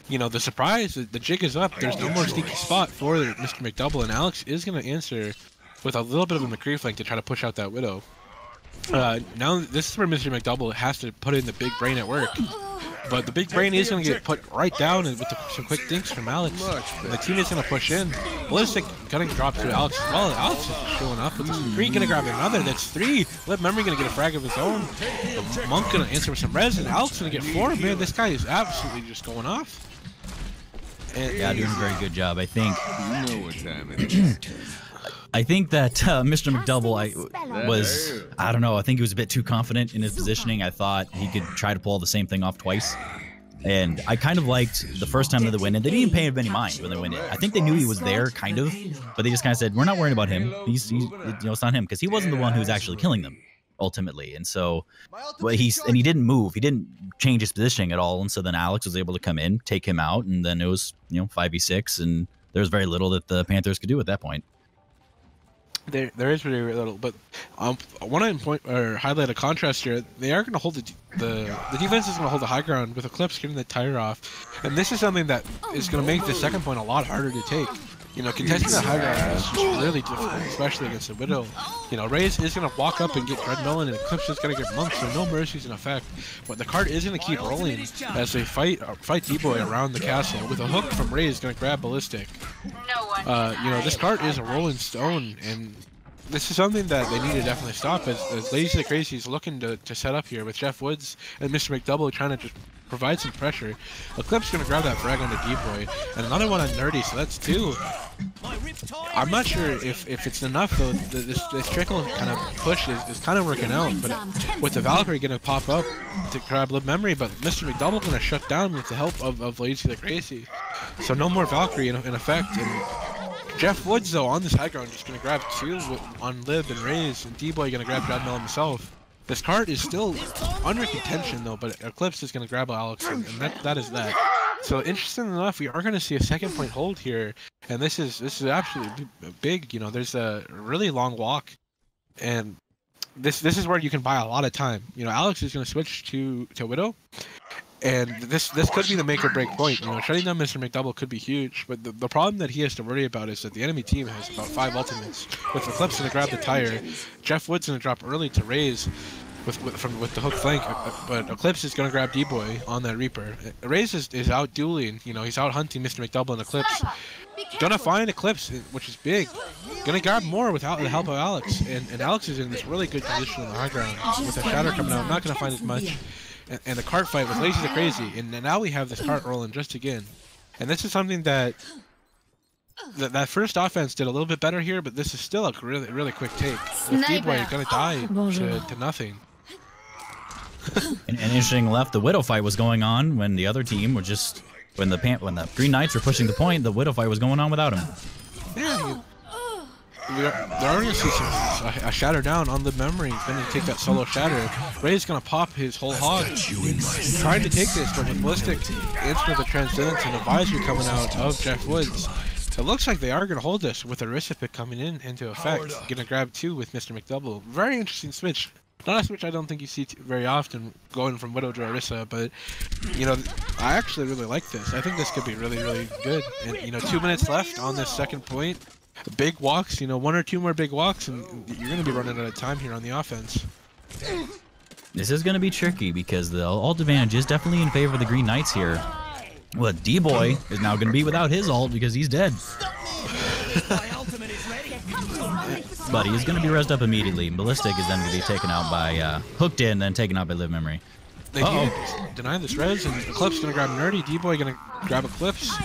you know, the surprise, the jig is up. There's no more sneaky spot for Mr. McDouble, and Alex is going to answer with a little bit of a McCree flank to try to push out that Widow. Now this is where Mr. McDouble has to put in the big brain at work. But the big brain is going to get put right down with some quick dinks from Alex. And the team is going to push in. Ballistic going to drop to Alex as well. Alex is showing up with this McCree. Going to grab another. That's 3. Live Memory going to get a frag of his own. The Monk going to answer with some res. And Alex going to get 4. Man, this guy is absolutely just going off. And, yeah, doing a very good job, I think. You know what time it is. I think that Mr. McDouble I don't know, I think he was a bit too confident in his positioning. I thought he could try to pull the same thing off twice. And I kind of liked the first time that they went in. They didn't even pay him any mind when they went in. I think they knew he was there, kind of, but they just kind of said, we're not worrying about him. He's you know, it's not him, because he wasn't the one who was actually killing them, ultimately. And so, he didn't move. He didn't change his positioning at all. And so then Alex was able to come in, take him out, and then it was, you know, 5v6, and there was very little that the Panthers could do at that point. There is very little, but I want to highlight a contrast here. They are going to hold the defense is going to hold the high ground with Eclipse getting the tire off, and this is something that is going to make the second point a lot harder to take. You know, contesting the high ground is just really difficult, especially against the Widow. You know, Raze is going to walk up and get Dreadmelon, and Eclipse is going to get Monk, so no mercies in effect. But the card is going to keep rolling as they fight D-Boy around the castle, with a hook from Raze going to grab Ballistic. You know, this card is a rolling stone, and this is something that they need to definitely stop, as Lazy the Crazy is looking to set up here with Jeff Woods and Mr. McDouble trying to just provide some pressure. Eclipse going to grab that frag onto D-Boy, and another one on Nerdy, so that's 2. I'm not sure if it's enough, though. This trickle kind of push is kind of working out, but with the Valkyrie going to pop up to grab Live Memory, but Mr. McDouble going to shut down with the help of Lazy the Crazy. So no more Valkyrie in effect. And Jeff Woods, though, on this high ground, just going to grab 2 on Lib and Raze, and D-Boy going to grab Dreadmel himself. This card is still under contention, though, but Eclipse is going to grab Alex, and that is that. So interesting enough, we are going to see a second point hold here, and this is absolutely big. You know, there's a really long walk, and this is where you can buy a lot of time. You know, Alex is going to switch to Widow, and this could be the make or break point. You know, shutting down Mr. McDouble could be huch, but the problem that he has to worry about is that the enemy team has about 5 ultimates. With Eclipse going to grab the tire, Jeff Wood's going to drop early to Raze with the hook flank, but Eclipse is going to grab D-Boy on that Reaper. Raze is out dueling, you know, he's out hunting Mr. McDouble and Eclipse. Gonna find Eclipse, which is big. Gonna grab more without the help of Alex, and Alex is in this really good position on the high ground. With the Shatter coming out, not gonna find as much. And the cart fight with Lazy the Crazy, and now we have this cart rolling just again. And this is something that first offense did a little bit better here, but this is still a really quick take. With D-Boy gonna die to nothing. And interesting left, the Widow fight was going on when the other team were just when the Green Knights were pushing the point. The Widow fight was going on without him. Yeah, they're going to see a Shatter down on the memory. He's going to take that solo Shatter. Ray's going to pop his whole hog. Trying to take this, but with Ballistic, instant the Transcendence and Advisory coming out of Jeff Woods. It looks like they are going to hold this with a Orisa pick coming into effect. Going to grab 2 with Mr. McDouble. Very interesting switch. Not a switch I don't think you see very often, going from Widow to Orisa, but, you know, I actually really like this. I think this could be really good. And, you know, 2 minutes left on this second point. Big walks, you know, 1 or 2 more big walks, and you're going to be running out of time here on the offense. This is going to be tricky because the ult advantage is definitely in favor of the Green Knights here. Well, D-Boy is now going to be without his ult because he's dead. But he's going to be rezzed up immediately. Ballistic is then going to be taken out by, hooked in, then taken out by Live Memory. They deny this res, and Eclipse going to grab Nerdy, D-Boy going to grab Eclipse.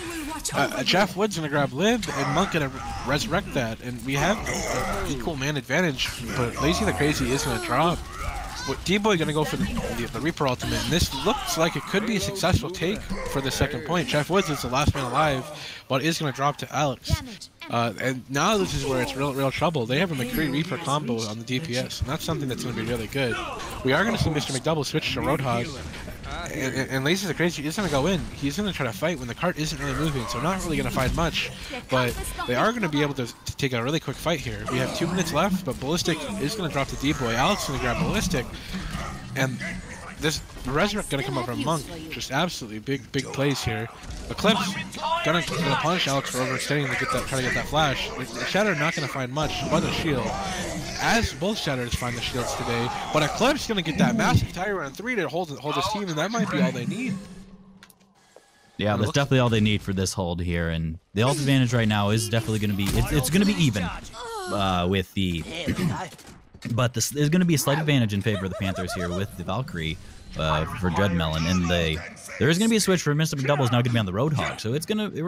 Jeff Wood's going to grab Liv, and Monk going to resurrect that. And we have an equal man advantage, but Lazy the Crazy is going to drop. D-Boy going to go for the Reaper ultimate, and this looks like it could be a successful take for the second point. Jeff Woods is the last man alive, but is going to drop to Alex. And now this is where it's real trouble. They have a McCree Reaper combo on the DPS, and that's something that's going to be really good. We are going to see Mr. McDouble switch to Roadhog, and Lazy the Crazy is going to go in. He's going to try to fight when the cart isn't really moving, so not really going to find much. But they are going to be able to take a really quick fight here. We have 2 minutes left, but Ballistic is going to drop to D-Boy. Alex is going to grab Ballistic, and this Resurrect going to come up from Monk. Just absolutely big plays here. Eclipse gonna punish Alex for overextending to try to get that flash. Shatter not gonna find much but a shield, as both Shatters find the shields today. But Eclipse gonna get that massive tire on 3 to hold his team, and that might be all they need. Yeah, that's definitely all they need for this hold here, and the ult advantage right now is definitely gonna be it's gonna be even with the. But this is going to be a slight advantage in favor of the Panthers here with the Valkyrie for Dreadmelon, and there is going to be a switch for Mr. McDouble is now going to be on the Roadhog, so we're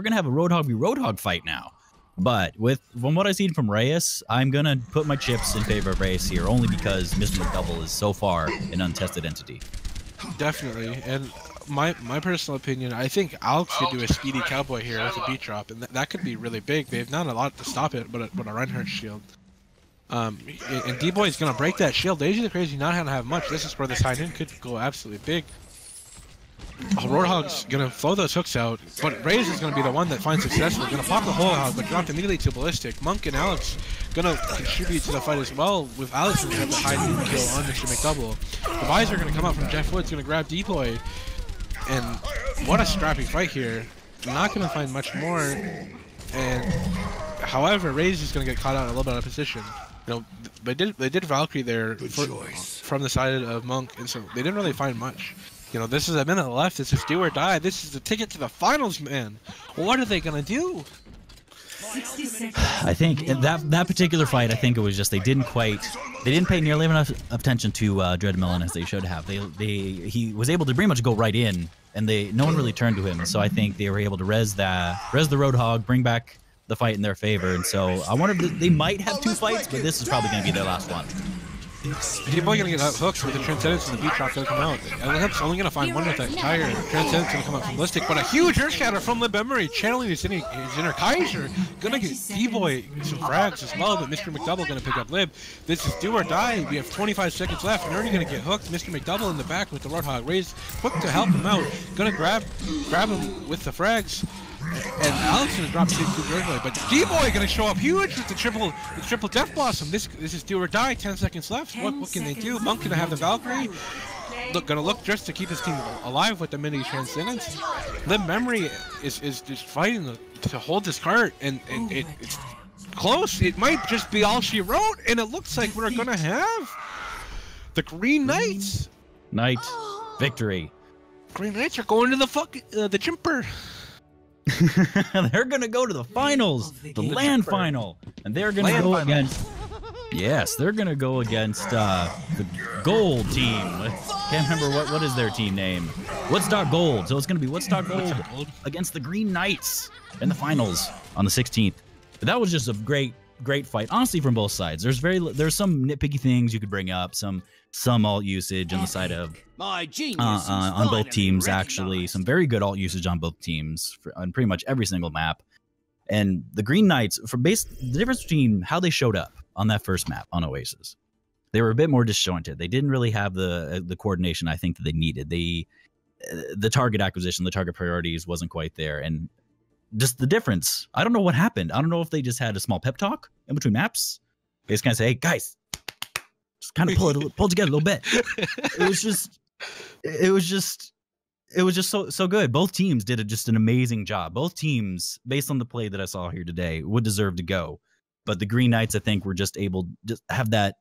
going to have a Roadhog v Roadhog fight now. But from what I've seen from Reyes, I'm going to put my chips in favor of Reyes here, only because Mr. McDouble is so far an untested entity. Definitely, and my personal opinion, I think Alex could do a speedy cowboy here with a beat drop, and that could be really big. They've not a lot to stop it, but a Reinhardt shield. And D-Boy is going to break that shield. Lazy the Crazy not going to have much. This is where the sign-in could go absolutely big. Roadhog's going to flow those hooks out, but Raze is going to be the one that finds success. We're going to pop the whole hog, but dropped immediately to Ballistic. Monk and Alex going to contribute to the fight as well, with Alex going to have the high noon kill on Mr. McDouble. The Visor going to come out from Jeff Woods, going to grab D-Boy. And what a scrappy fight here. Not going to find much more. And however, Raze is going to get caught out a little bit out of position. You know, they did Valkyrie there from the side of Monk, and so they didn't really find much. You know, this is a minute left. This is do or die. This is the ticket to the finals, man. What are they gonna do? I think in that particular fight, I think it was just they didn't pay nearly enough attention to Dreadmelon as they should have. He was able to pretty much go right in, and no one really turned to him. And so I think they were able to res the Roadhog, bring back the fight in their favor, and so I wonder if they might have 2 fights, but this is probably going to be their last one. D-Boy gonna get hooked with the Transcendence and the beat drop gonna come out. Elip's only gonna find one with that tire. Transcendence gonna come out from Ballistic, but a huge Earth Shatter from Lib Memory, channeling his inner Kaiser. Gonna get D-Boy some frags as well, but Mr. McDouble gonna pick up Lib. This is do or die. We have 25 seconds left. Nerdy gonna get hooked. Mr. McDouble in the back with the Roadhog raised, quick to help him out. Gonna grab him with the frags. And Alex gonna drop two early, but D-Boy gonna show up huge with the triple Death Blossom. This is do or die. 10 seconds left. What can they do? Monk gonna have the Valkyrie. Gonna look just to keep his team alive with the mini Transcendence. Lib Memory is just fighting to hold this cart, and it's close. It might just be all she wrote, and it looks like we're gonna have the Green Knights. Victory. Green Knights are going to the Jumper. They're gonna go to the finals, the land final, and they're gonna go against. Yes, they're gonna go against the Gold team. Can't remember what is their team name. Woodstock Gold. So it's gonna be Woodstock Gold against the Green Knights in the finals on the 16th. But that was just a great fight, honestly, from both sides. There's some nitpicky things you could bring up, some alt usage on the side of on both teams, actually. Some very good alt usage on both teams on pretty much every single map. And the Green Knights, the difference between how they showed up on that first map on Oasis, they were a bit more disjointed. They didn't really have the coordination I think that they needed. The target acquisition, the target priorities wasn't quite there. And just the difference, I don't know what happened. I don't know if they just had a small pep talk in between maps. They just kind of say, hey, guys, just kind of pull together a little bit. It was just so good. Both teams did just an amazing job. Both teams, based on the play that I saw here today, would deserve to go. But the Green Knights, I think, were just able to just have that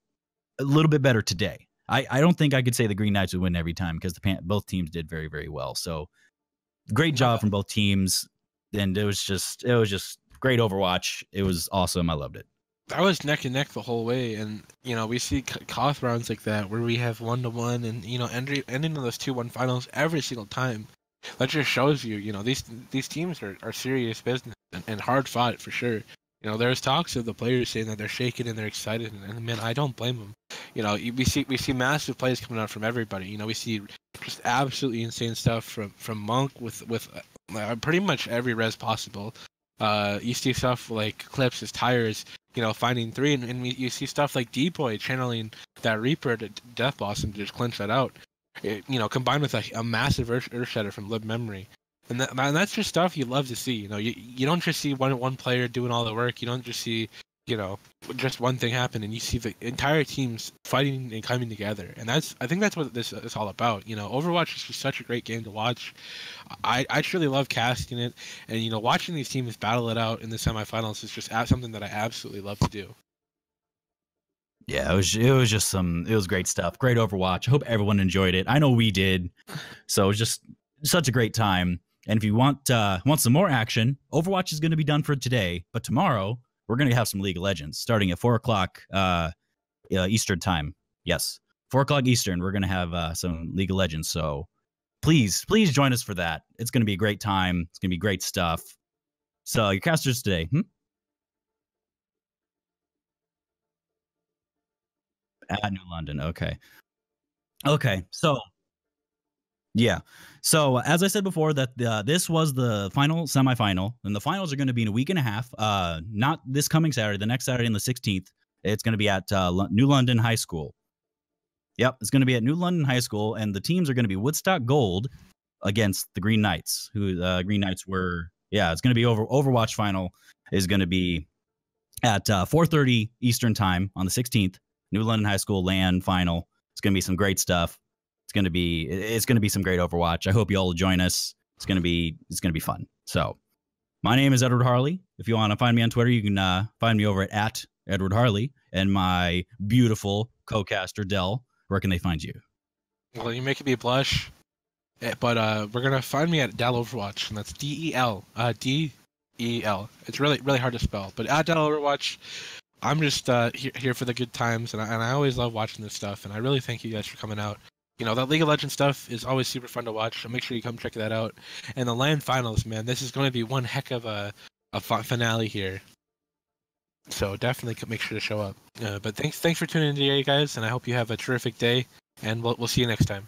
a little bit better today. I don't think I could say the Green Knights would win every time because both teams did very, very well. So great job from both teams. And it was just great Overwatch. It was awesome. I loved it. I was neck and neck the whole way, and we see Koth rounds like that where we have 1-1, and ending in those 2-1 finals every single time. That just shows you, these teams are serious business and hard fought for sure. There's talks of the players saying that they're shaking and they're excited, and man, I don't blame them. We see massive plays coming out from everybody. We see just absolutely insane stuff from Monk with pretty much every res possible. You see stuff like Clips, his tires, finding 3, and you see stuff like D-Boy channeling that Reaper to Death Blossom to just clinch that out. Combined with a massive Earth Shatter from Lib Memory. And that's just stuff you love to see. You don't just see one player doing all the work. You don't just see, just one thing happen, and you see the entire teams fighting and coming together. And I think that's what this is all about. Overwatch is just such a great game to watch. I truly love casting it, and watching these teams battle it out in the semifinals is just something that I absolutely love to do. Yeah, it was great stuff. Great Overwatch. I hope everyone enjoyed it. I know we did. So it was just such a great time. And if you want some more action, Overwatch is going to be done for today. But tomorrow, we're going to have some League of Legends starting at 4 o'clock Eastern time. Yes, 4 o'clock Eastern, we're going to have some League of Legends. So please join us for that. It's going to be a great time. It's going to be great stuff. So your casters today. At New London. Okay. So yeah. So as I said before, that this was the final semifinal, and the finals are going to be in a week and a half. Not this coming Saturday, the next Saturday on the 16th. It's going to be at New London High School. Yep, it's going to be at New London High School, and the teams are going to be Woodstock Gold against the Green Knights. Who Green Knights were? Yeah, it's going to be Overwatch final is going to be at 4:30 Eastern time on the 16th. New London High School LAN final. It's going to be some great stuff. It's going to be some great Overwatch. I hope you all will join us. It's going to be fun. So, my name is Edward Harley. If you want to find me on Twitter, you can find me over at Edward Harley, and my beautiful co-caster Dell. Where can they find you? Well, you're making me blush, but we're gonna find me at Dell Overwatch, and that's DEL. DEL. It's really hard to spell, but at Dell Overwatch. I'm just here for the good times, and I always love watching this stuff, and I really thank you guys for coming out. That League of Legends stuff is always super fun to watch, so make sure you come check that out. And the LAN finals, man, this is going to be one heck of a finale here. So definitely make sure to show up. But thanks for tuning in today, guys, and I hope you have a terrific day. And we'll see you next time.